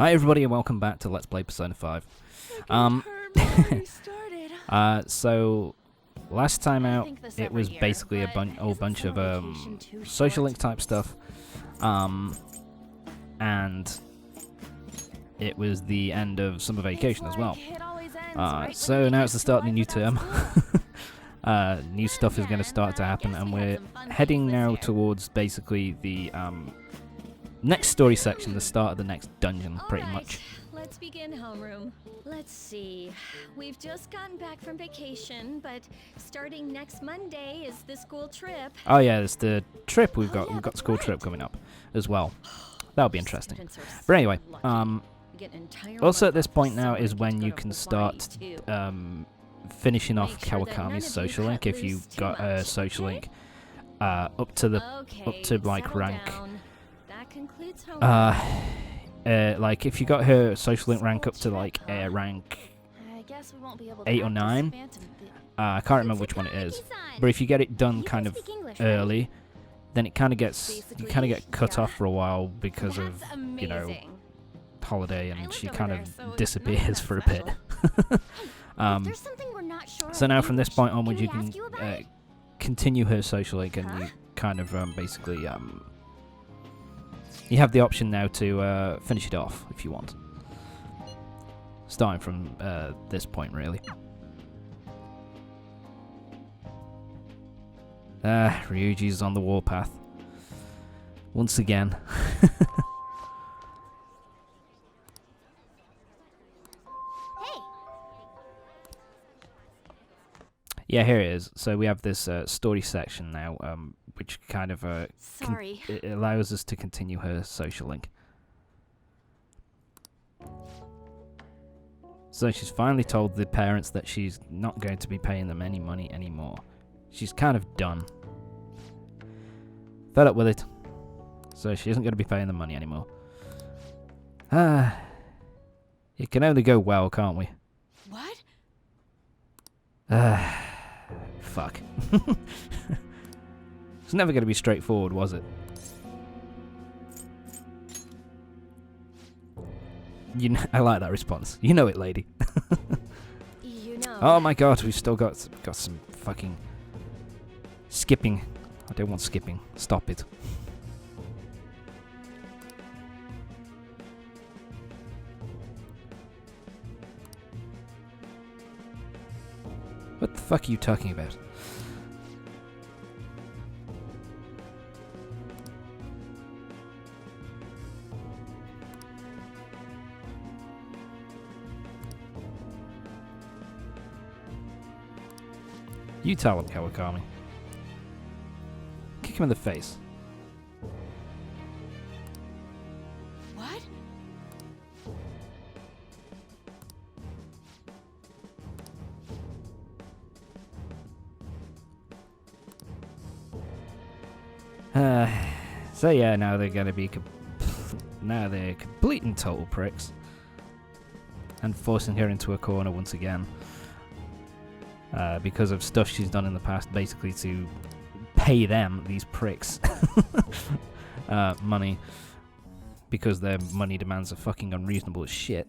Hi everybody and welcome back to Let's Play Persona 5. So last time out it was basically a whole bunch of social link type stuff. And it was the end of summer vacation as well. So now it's the start of the new term. New stuff is going to start to happen, and we're heading now towards basically the next story section, the start of the next dungeon, pretty much. Let's begin homeroom. Let's see. We've just gotten back from vacation, but starting next Monday is the school trip. Oh yeah, it's the trip we've got. We've got the school trip coming up as well. That'll be interesting. But anyway, also at this point now is when you can start finishing off Kawakami's social link if you got a social link up to like rank. Like if you got her social link rank up to like rank 8 or 9, I can't remember which one it is, but if you get it done kind of early, then it kind of gets get cut off for a while because of, you know, holiday, and she kind of disappears for a bit. So now from this point onwards you can continue her social link, and you kind of basically you have the option now to finish it off if you want. Starting from this point, really. Ryuji's on the warpath. Once again. Yeah, here it is. So we have this story section now, which kind of it allows us to continue her social link. So she's finally told the parents that she's not going to be paying them any money anymore. She's kind of done. Fed up with it. So she isn't going to be paying them money anymore. It can only go well, can't we? What? Fuck. It's never going to be straightforward, was it? You know, I like that response. You know it, lady. You know. Oh my god, we've still got some fucking skipping. I don't want skipping. Stop it. What the fuck are you talking about? You tell him, Kawakami. Kick him in the face. What? So yeah, now they're gonna be now they're complete and total pricks, and forcing her into a corner once again because of stuff she's done in the past, basically to pay them, these pricks, money, because their money demands are fucking unreasonable as shit.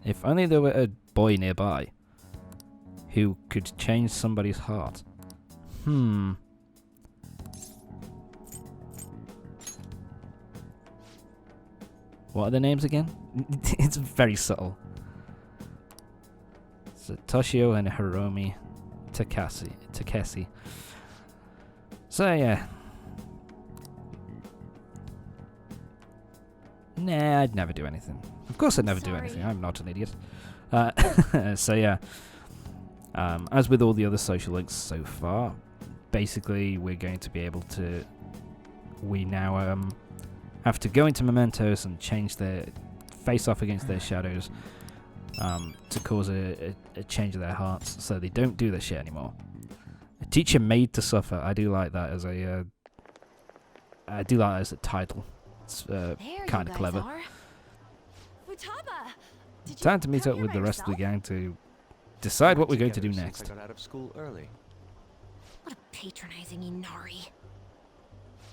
If only there were a boy nearby who could change somebody's heart. What are their names again? It's very subtle. So Toshio and Hiromi Takeshi. So yeah. Nah, I'd never do anything. Of course I'd never do anything. I'm not an idiot. So yeah. As with all the other social links so far, basically we're going to be able to... We now have to go into Mementos and change their... face off against their shadows to cause a change of their hearts, so they don't do this shit anymore. A teacher made to suffer. I do like that as a... I do like that as a title. It's kind of clever. Time to meet up with the rest of the gang to decide what we're going to do next. I got out of school early. What a patronizing Inari.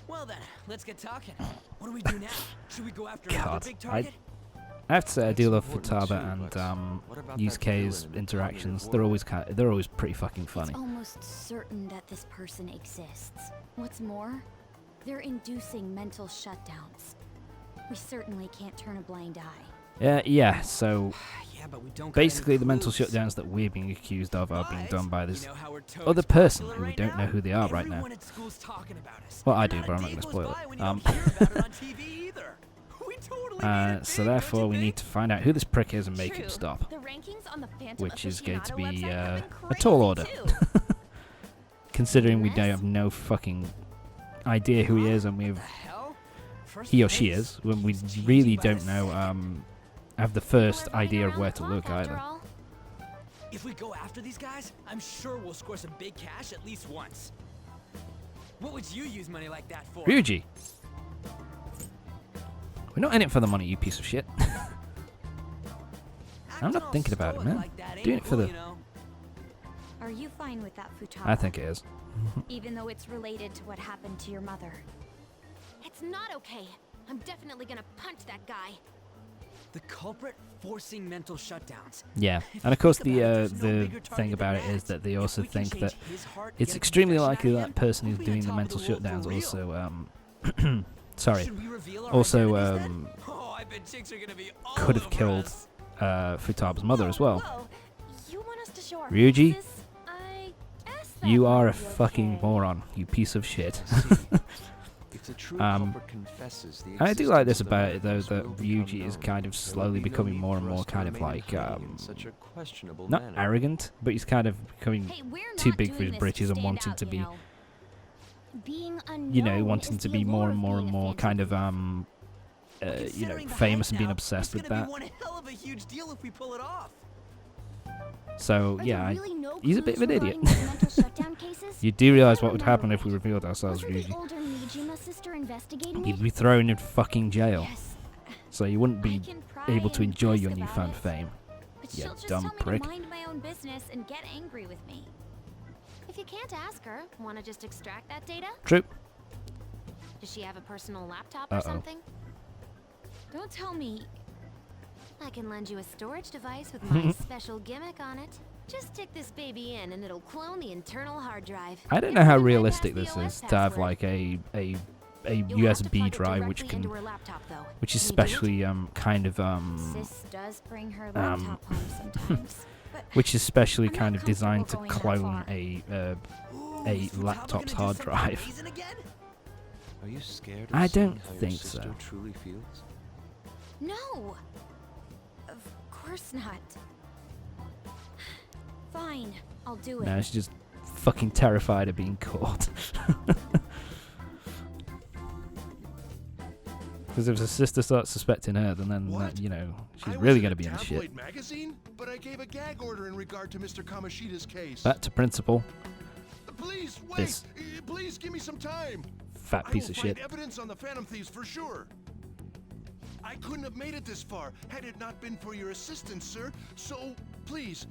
Well then, let's get talking. What do we do now? Should we go after God, another big target? I have to say I do love important Futaba too, and but what about that Yusuke's villain in interactions. Cognitive They're always pretty fucking funny. It's almost certain that this person exists. What's more, they're inducing mental shutdowns. We certainly can't turn a blind eye. Yeah, so Yeah, but we don't got basically any the mental clues. shutdowns that we're being accused of are being But, done by this you know how we're totes other person popular who we right don't know now? who they are right now. Everyone at school's talking about us. Well, I do, Not a but I'm not day going to goes spoil by it. when you don't hear about it on TV either. We totally made it So big, therefore don't we you need think? to find out who this prick is and make True. him stop. The rankings on the Phantom Which is going to Aficionado be website have a been tall crazy, order. too. Considering we don't Unless- have no fucking idea who he is, and What we've the hell? First he or she place? is, when we Keeps changing really by the don't know second. have the We're first running idea of around where the to clock look after either. all. If we go after these guys, I'm sure we'll score some big cash at least once. What would you use money like that for? Ryuji! We're not in it for the money, you piece of shit. I'm not Acting all thinking about it, stoic man. like that ain't Doing it for cool, the- you know? Are you fine with that, Futaba? I think it is. Even though it's related to what happened to your mother. It's not okay. I'm definitely gonna punch that guy. The culprit forcing mental shutdowns. Yeah, If and you of course think the about it, there's no the bigger thing target about than it is that they If also we can think change that his heart, it's get a extremely confession likely out of that him, person who's we'll be on doing the top of mental the world shutdowns for real. also sorry Should we reveal our also identities then? Oh, I bet chicks are gonna be all could have over killed us. Futaba's mother as well. Whoa. You want us to show our Ryuji, faces? I asked that you are a might be fucking okay. moron, you piece of shit. I see. If the true Um, culprit confesses the And I do like this existence of the about it though, Mementos that will become Ryuji is known. kind of There will slowly be no becoming need more and for more us to kind of remain like hiding in such a questionable not manner. arrogant, but he's kind of becoming Hey, we're too not big for doing his this to britches and stand wanting out, to you be know. Being unknown you know, wanting is to the be more allure and of more and being a more phantom kind of But you know, considering the famous hype and being now, obsessed with it's gonna that. be one hell of a huge deal if we pull it off. So Are yeah, there really no he's a bit of clues an idiot. regarding those mental shutdown cases? you do realize I what would remember happen if we right. revealed ourselves, Wasn't the Ryuji. older Nijima sister investigating You'd it? be thrown in fucking jail, Yes, so you wouldn't I be can pry able to and enjoy ask your about newfound it, fame. But You she'll just dumb tell me prick. to mind my own business and get angry with me. If you can't ask her, wanna just extract that data? True. Does she have a personal laptop Uh-oh. or something? Don't tell me. I can lend you a storage device with my special gimmick on it. Just stick this baby in and it'll clone the internal hard drive. I don't And know how then bypass realistic the this OS is to have password. like a You'll have to USB plug it drive which directly into can her laptop, though. which is Can you do it? specially kind of Sis does bring her laptop home sometimes. But which is specially I'm not kind of designed to comfortable going clone that far. Ooh, a is Futaba laptop's gonna do hard something drive. amazing again? Are you scared of I seeing don't how your think sister so. truly feels? no, of course not. Fine, I'll do it. No, she's just fucking terrified of being caught. Because if her sister starts suspecting her, then What? you know, she's I really was going to in be a in the shit. tabloid magazine, but I gave a gag order in regard to Mr. Kamoshida's case. Back to principal, Please wait. This- Please give me some time. fat I piece will of find shit. evidence on the Phantom Thieves for sure. I couldn't have made it this far had it not been for your assistance, sir. So please,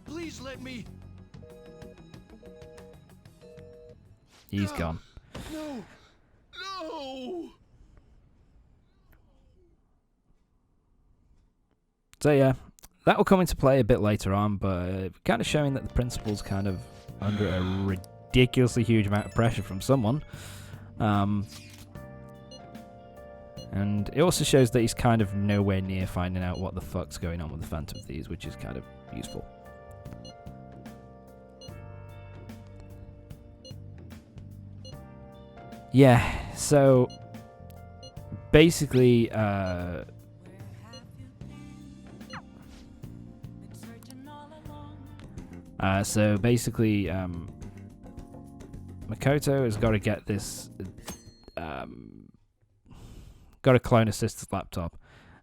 please let me. He's gone. No, no. So yeah, that will come into play a bit later on, but kind of showing that the principal's kind of under a ridiculously huge amount of pressure from someone. And it also shows that he's kind of nowhere near finding out what the fuck's going on with the Phantom Thieves, which is kind of useful. Yeah, so basically, Makoto has got to get this, got to clone a sister's laptop,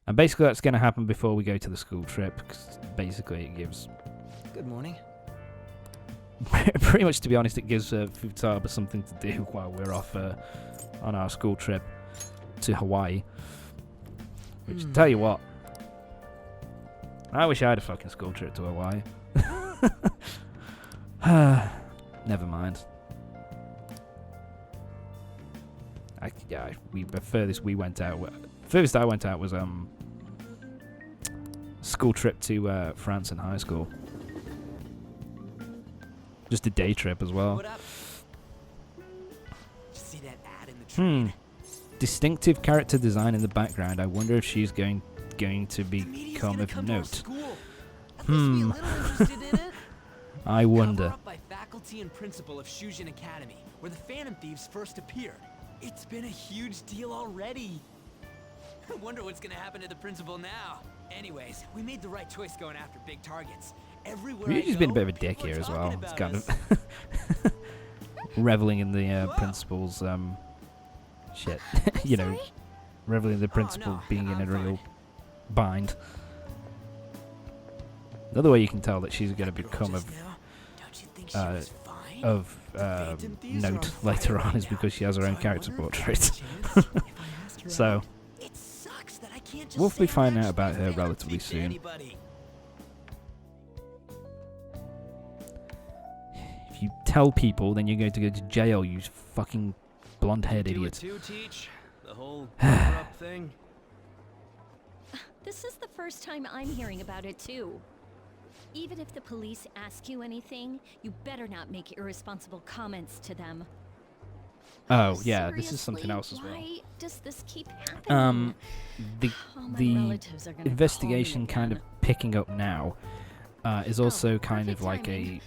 and basically that's going to happen before we go to the school trip. 'Cause basically, it gives, Good morning. pretty much to be honest, it gives Futaba something to do while we're off on our school trip to Hawaii. Which, tell you what, I wish I had a fucking school trip to Hawaii. Never mind. The furthest I went out was school trip to France in high school. Just a day trip as well. What up? Did you see that ad in the train? Distinctive character design in the background. I wonder if she's going to The media's become gonna of come to our note. school. At least be a little interested in it. I wonder. Cover up by faculty and principal of Shujin Academy, where the Phantom Thieves first appeared. It's been a huge deal already. I wonder what's gonna happen to the principal now. Anyways, we made the right choice going after big targets. Everywhere Ryuji's I been a go, bit of a dick people are here as well. talking It's about kind us. of reveling in the principal's shit. You know, Sorry? reveling in the principal no, being in I'm a real fine. bind. Another way you can tell that she's going to That girl become just now, don't you think she uh, was fine? of Phantom Thieves are note on fire later on right is now. because she has her own So I character wonder if portrait. there's a chance if I asked her So out. It sucks that I can't just we'll say be I'm finding out actually about a her Phantom relatively Thief to soon. anybody. If you tell people, then you're going to go to jail, you fucking blonde-haired Do it idiot. too, Teach? The whole cover-up thing? This is the first time I'm hearing about it, too. Even if the police ask you anything, you better not make irresponsible comments to them. Oh, yeah, this is something Seriously, else as well. Why does this keep happening? The All my the relatives are gonna call me investigation kind of again. picking up now is also Oh, kind of perfect like timing.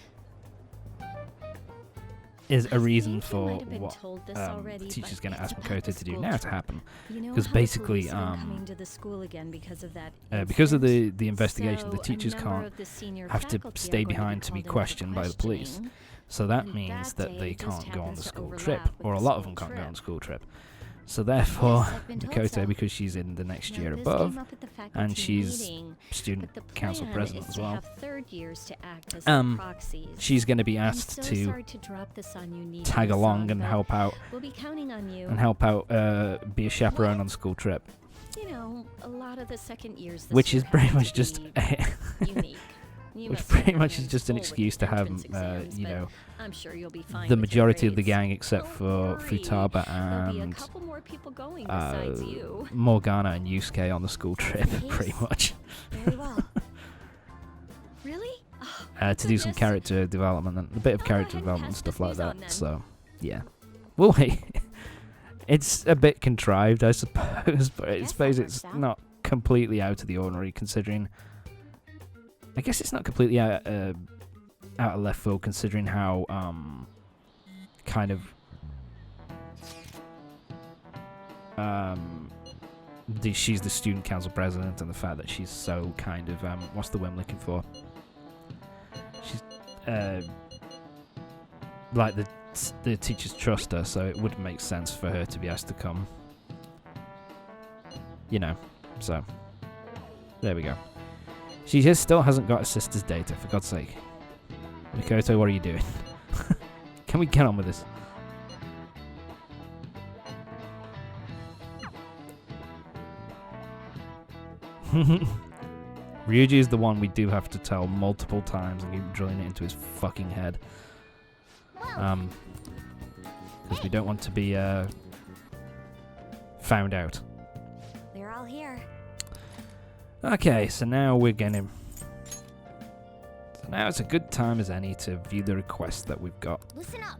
is a I reason think you might for have been what told this the already, teacher's but going to it's ask about Makoto the to do school now to trip. happen. You know 'Cause how basically, the police have been coming to the school again because of that because of incident? the investigation, the So, a teachers number can't of the senior have to faculty are stay going behind to be called in for questioned by the police. questioning. So that And means that that they day just can't go on happens the to school overlap trip, with or a the lot of school them can't go on trip. the school trip. So therefore, Yes, I've been told Makoto, so. because she's in the next Now, year this above, came up at the and faculty she's meeting, student but the council plan president is as to well, have third years to act as Um, proxies. she's going to be I'm asked so to sorry to drop this on you, Niji-san, tag along and but help out We'll be counting on you. be a chaperone on the school trip, You know, a lot of the second years this which year is pretty have much to just be unique. You which must pretty have much your is just an hands full with excuse to have entrance exams, you but know, I'm sure you'll be fine the with your majority of the grades. gang except Don't for worry, Futaba There'll be a and couple more people going besides you. Morgana and Yusuke on the school trip, the pretty case. much, Very well. Really? Oh, to do some goodness. character development and a bit of Oh, I character hadn't development and passed stuff the like sneeze on that. then. So, yeah, well, hey, it's a bit contrived, I suppose, but I Guess suppose that it's works out. not completely out of the ordinary, considering. I guess it's not completely out of left field, considering how kind of she's the student council president, and the fact that she's so kind of what's the word I'm looking for? She's like the teachers trust her, so it would make sense for her to be asked to come. You know, so there we go. She just still hasn't got her sister's data, for God's sake. Makoto, what are you doing? Can we get on with this? Ryuji is the one we do have to tell multiple times and keep drilling it into his fucking head. Because we don't want to be found out. They're all here. Okay, so now we're gonna. So now it's a good time as any to view the requests that we've got. Listen up.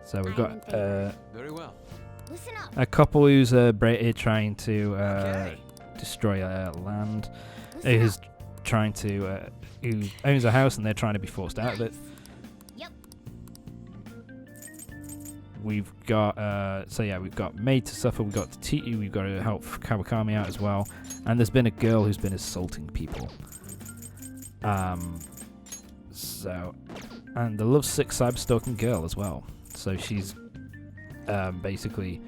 So we've I'm got in favor. Very well. Listen up. a couple who's trying to Okay. destroy land, Listen who's up. trying to who owns a house and they're trying to be forced out of it. Yep. We've got we've got Made to Suffer, we've got Titi, we've got to help Kawakami out as well, and there's been a girl who's been assaulting people. So, and the lovesick cyber-stalking girl as well. So she's basically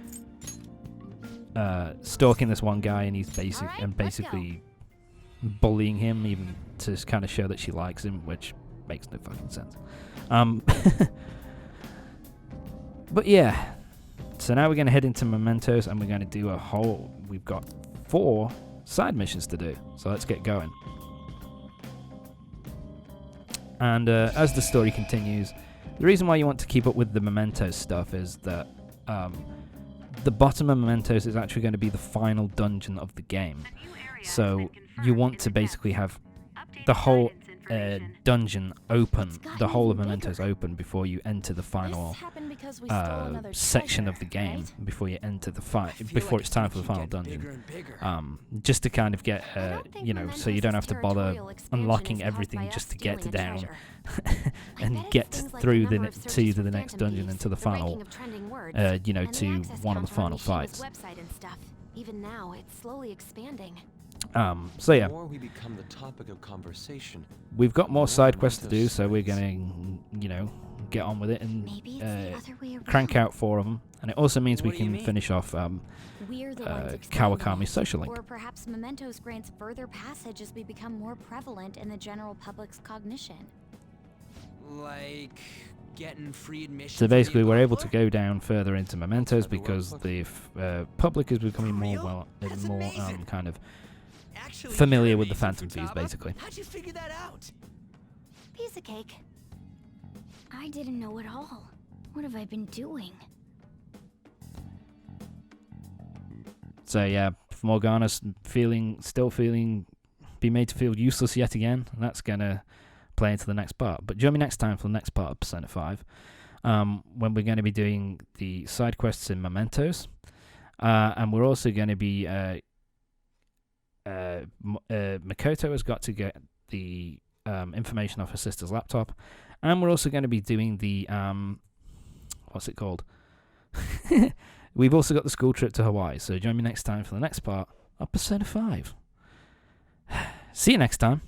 stalking this one guy, and he's Alright, basically bullying him, even to kind of show that she likes him, which makes no fucking sense. But yeah, so now we're going to head into Mementos, and we're going to do we've got 4 side missions to do, so let's get going. And as the story continues, The reason why you want to keep up with the Mementos stuff is that the bottom of Mementos is actually going to be the final dungeon of the game. So you want to basically have the whole dungeon open, the whole of Mementos open before you enter the final section of the game, before you enter the before it's time for the final dungeon. Just to kind of get, so you don't have to bother unlocking everything just to get down and get through to the next dungeon and to the final, to one of the final fights. Even now, it's slowly expanding. So yeah, The more we become the topic of conversation, we've got more side quests to do, so we're going to, get on with it and crank out 4 of them. And it also means we What do you can mean? finish off We're the ones explaining Kawakami it. Social Link. Or perhaps Mementos grants further passage as we become more prevalent in the general public's cognition. Like getting free admission. So for the basically, we're able to Aboutler? go down further into Mementos because the public is becoming more Real? That's more amazing. kind of Actually, familiar you're with the amazing, Phantom Thieves, Futaba. basically. How'd you figure that out? Piece of cake. I didn't know at all. What have I been doing? So yeah, Morgana's still feeling, be made to feel useless yet again, and that's gonna play into the next part. But join me next time for the next part of Persona 5, when we're going to be doing the side quests in Mementos, and we're also going to be Makoto has got to get the information off her sister's laptop, and we're also going to be doing the what's it called? We've also got the school trip to Hawaii, so join me next time for the next part of Persona 5. See you next time.